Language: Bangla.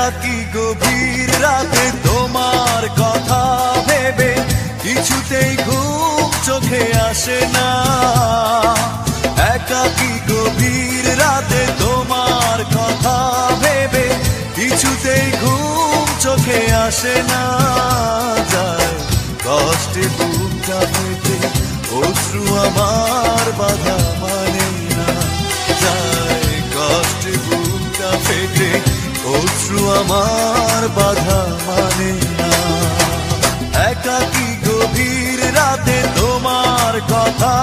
একাকী গভীর রাতে তোমার কথা ভেবে কিছুতেই ঘুম চোখে আসে না। একাকী গভীর রাতে তোমার কথা ভেবে কিছুতেই ঘুম চোখে আসে না। যায় কষ্টে বুকটা ফেটে অশ্রু আমার বাধা মানে না। যায় কষ্টে বুকটা ফেটে অশ্রু আমার বাধা মানে না। একাকী গভীর রাতে তোমার কথা